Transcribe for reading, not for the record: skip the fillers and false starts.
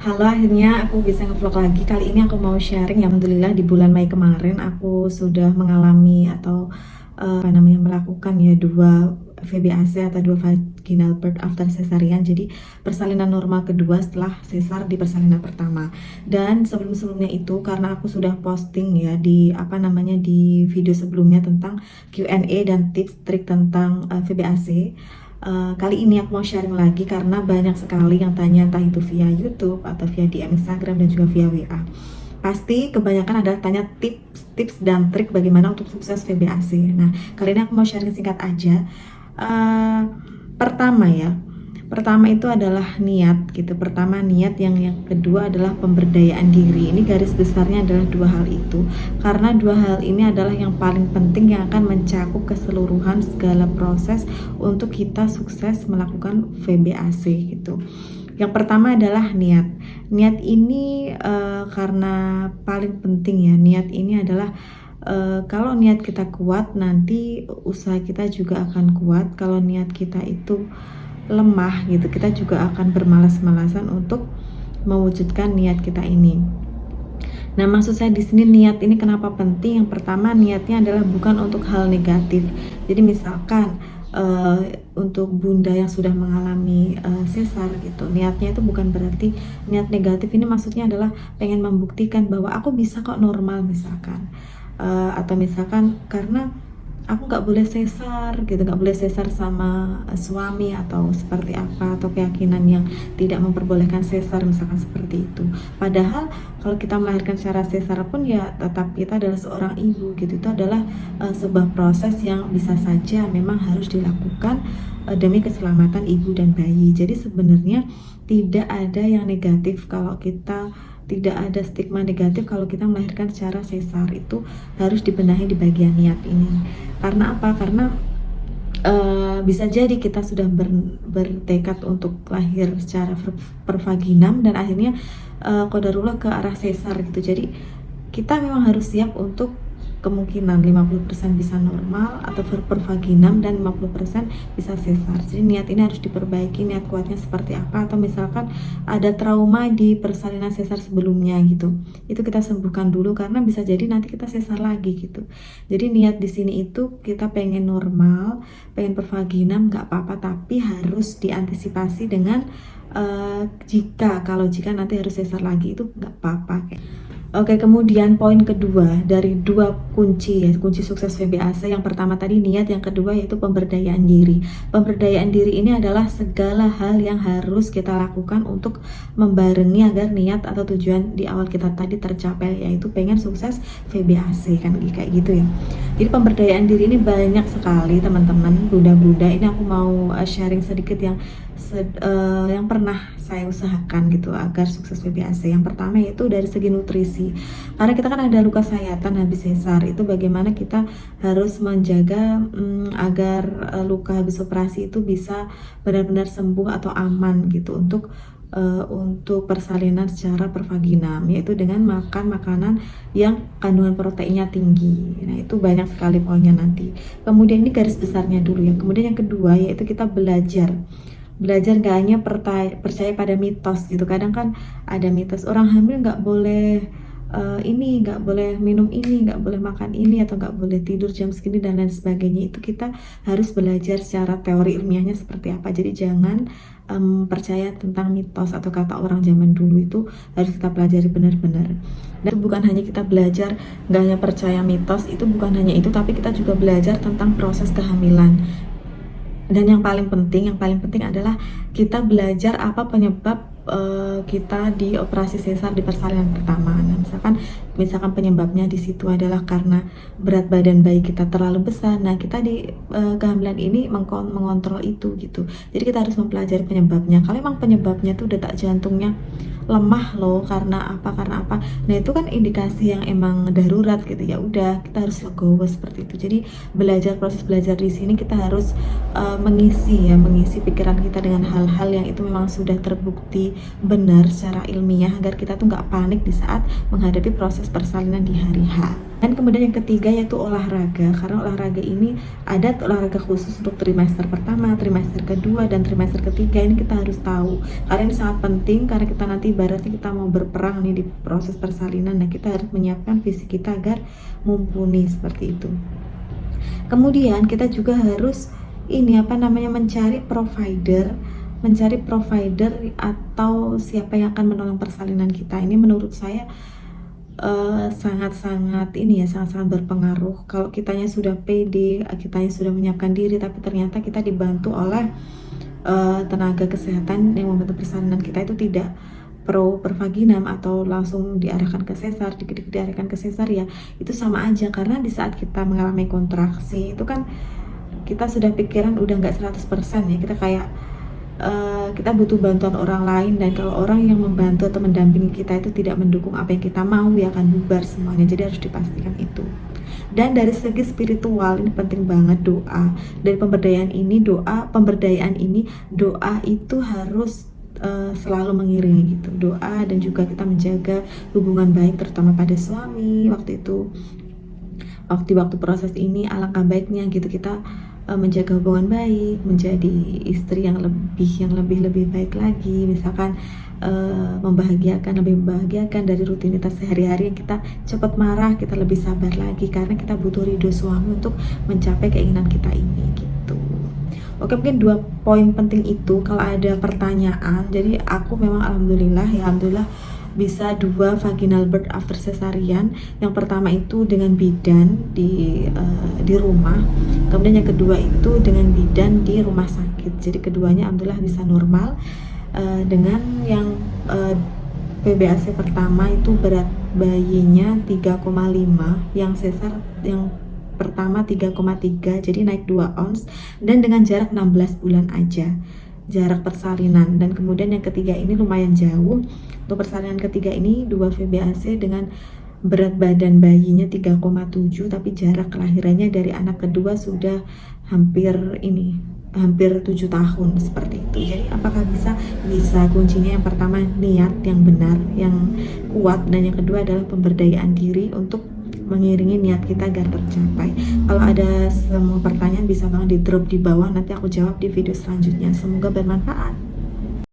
Halo, akhirnya aku bisa ngevlog lagi. Kali ini aku mau sharing, ya, alhamdulillah di bulan Mei kemarin aku sudah mengalami atau melakukan ya dua VBAC atau dua vaginal birth after cesarean. Jadi persalinan normal kedua setelah sesar di persalinan pertama. Dan sebelum-sebelumnya itu karena aku sudah posting ya di di video sebelumnya tentang Q&A dan tips trik tentang VBAC. Kali ini aku mau sharing lagi karena banyak sekali yang tanya, entah itu via YouTube atau via DM Instagram dan juga via WA. Pasti kebanyakan adalah tanya tips dan trik bagaimana untuk sukses VBAC. Nah, kali ini aku mau sharing singkat aja. Uh, pertama ya, Pertama itu adalah niat gitu. Pertama niat, yang kedua adalah pemberdayaan diri. Ini garis besarnya adalah dua hal itu. Karena dua hal ini adalah yang paling penting yang akan mencakup keseluruhan segala proses untuk kita sukses melakukan VBAC gitu. Yang pertama adalah niat. Niat ini karena paling penting ya. Niat ini adalah kalau niat kita kuat, nanti usaha kita juga akan kuat. Kalau niat kita itu lemah gitu, kita juga akan bermalas-malasan untuk mewujudkan niat kita ini. Nah, maksud saya di sini niat ini kenapa penting? Yang pertama, niatnya adalah bukan untuk hal negatif. Jadi misalkan untuk bunda yang sudah mengalami sesar gitu, niatnya itu bukan berarti niat negatif. Ini maksudnya adalah pengen membuktikan bahwa aku bisa kok normal misalkan, atau misalkan karena aku nggak boleh sesar gitu, nggak boleh sesar sama suami atau seperti apa, atau keyakinan yang tidak memperbolehkan sesar misalkan seperti itu. Padahal kalau kita melahirkan secara sesar pun ya tetap kita adalah seorang ibu gitu. Itu adalah sebuah proses yang bisa saja memang harus dilakukan demi keselamatan ibu dan bayi. Jadi sebenarnya tidak ada yang negatif kalau kita, tidak ada stigma negatif kalau kita melahirkan secara sesar. Itu harus dibenahi di bagian niat ini. Karena apa? Karena bisa jadi kita sudah bertekad untuk lahir secara pervaginam dan akhirnya qadarullah ke arah sesar gitu. Jadi kita memang harus siap untuk kemungkinan 50% bisa normal atau pervaginam dan 50% bisa sesar. Jadi niat ini harus diperbaiki, niat kuatnya seperti apa, atau misalkan ada trauma di persalinan sesar sebelumnya gitu, itu kita sembuhkan dulu karena bisa jadi nanti kita sesar lagi gitu. Jadi niat di sini itu kita pengen normal, pengen pervaginam nggak apa-apa, tapi harus diantisipasi dengan jika nanti harus sesar lagi itu nggak apa-apa. Oke, kemudian poin kedua dari dua kunci ya, kunci sukses VBAC. Yang pertama tadi niat, yang kedua yaitu pemberdayaan diri. Pemberdayaan diri ini adalah segala hal yang harus kita lakukan untuk membarengi agar niat atau tujuan di awal kita tadi tercapai, yaitu pengen sukses VBAC kan, kayak gitu ya. Jadi pemberdayaan diri ini banyak sekali teman-teman, bunda-bunda. Ini aku mau sharing sedikit yang pernah saya usahakan gitu agar sukses VBAC. Yang pertama yaitu dari segi nutrisi. Karena kita kan ada luka sayatan habis sesar, itu bagaimana kita harus menjaga agar luka habis operasi itu bisa benar-benar sembuh atau aman gitu untuk persalinan secara pervaginam, yaitu dengan makan makanan yang kandungan proteinnya tinggi. Nah, itu banyak sekali poinnya nanti. Kemudian ini garis besarnya dulu ya. Kemudian yang kedua yaitu kita belajar gak hanya percaya pada mitos gitu. Kadang kan ada mitos orang hamil nggak boleh ini, nggak boleh minum ini, nggak boleh makan ini, atau nggak boleh tidur jam segini dan lain sebagainya. Itu kita harus belajar secara teori ilmiahnya seperti apa. Jadi jangan percaya tentang mitos atau kata orang zaman dulu, itu harus kita pelajari benar-benar. Dan bukan hanya kita belajar, nggak hanya percaya mitos, itu bukan hanya itu, tapi kita juga belajar tentang proses kehamilan. Dan yang paling penting adalah kita belajar apa penyebab kita di operasi sesar di persalinan pertama. Nah, misalkan penyebabnya di situ adalah karena berat badan bayi kita terlalu besar. Nah, kita di kehamilan ini mengontrol itu gitu. Jadi kita harus mempelajari penyebabnya. Kalau memang penyebabnya tuh detak jantungnya lemah loh, karena apa, nah itu kan indikasi yang emang darurat gitu. Ya udah, kita harus legowo seperti itu. Jadi proses belajar di sini kita harus mengisi pikiran kita dengan hal-hal yang itu memang sudah terbukti benar secara ilmiah, agar kita tuh nggak panik di saat menghadapi proses persalinan di hari H. Dan kemudian yang ketiga yaitu olahraga. Karena olahraga ini ada olahraga khusus untuk trimester pertama, trimester kedua, dan trimester ketiga. Ini kita harus tahu karena ini sangat penting, karena kita nanti ibaratnya kita mau berperang nih di proses persalinan. Nah, kita harus menyiapkan fisik kita agar mumpuni seperti itu. Kemudian kita juga harus mencari provider atau siapa yang akan menolong persalinan kita. Ini menurut saya sangat-sangat berpengaruh. Kalau kitanya sudah pede, kitanya sudah menyiapkan diri, tapi ternyata kita dibantu oleh tenaga kesehatan yang membantu persalinan kita itu tidak pro pervaginam atau langsung diarahkan ke sesar, dikit-dikit diarahkan ke sesar, ya itu sama aja. Karena di saat kita mengalami kontraksi itu kan kita sudah pikiran udah nggak 100% ya, kita kayak kita butuh bantuan orang lain, dan kalau orang yang membantu atau mendampingi kita itu tidak mendukung apa yang kita mau, ya akan bubar semuanya. Jadi harus dipastikan itu. Dan dari segi spiritual ini penting banget doa. Dari pemberdayaan ini doa itu harus selalu mengiringi gitu, doa, dan juga kita menjaga hubungan baik terutama pada suami. Waktu proses ini alangkah baiknya gitu kita menjaga hubungan baik, menjadi istri yang lebih baik lagi. Misalkan lebih membahagiakan dari rutinitas sehari-hari yang kita cepat marah, kita lebih sabar lagi karena kita butuh ridho suami untuk mencapai keinginan kita ini gitu. Oke, mungkin 2 poin penting itu. Kalau ada pertanyaan, jadi aku memang alhamdulillah bisa 2 vaginal birth after cesarean. Yang pertama itu dengan bidan di rumah, kemudian yang kedua itu dengan bidan di rumah sakit. Jadi keduanya alhamdulillah bisa normal. Dengan yang PBAC pertama itu berat bayinya 3,5, yang sesar yang pertama 3,3, jadi naik 2 ons, dan dengan jarak 16 bulan aja jarak persalinan. Dan kemudian yang ketiga ini lumayan jauh. Untuk persalinan ketiga ini 2 VBAC dengan berat badan bayinya 3,7, tapi jarak kelahirannya dari anak kedua sudah hampir 7 tahun seperti itu. Jadi apakah bisa? Kuncinya yang pertama niat yang benar, yang kuat, dan yang kedua adalah pemberdayaan diri untuk mengiringi niat kita agar tercapai. Kalau ada semua pertanyaan bisa banget di drop di bawah, nanti aku jawab di video selanjutnya. Semoga bermanfaat.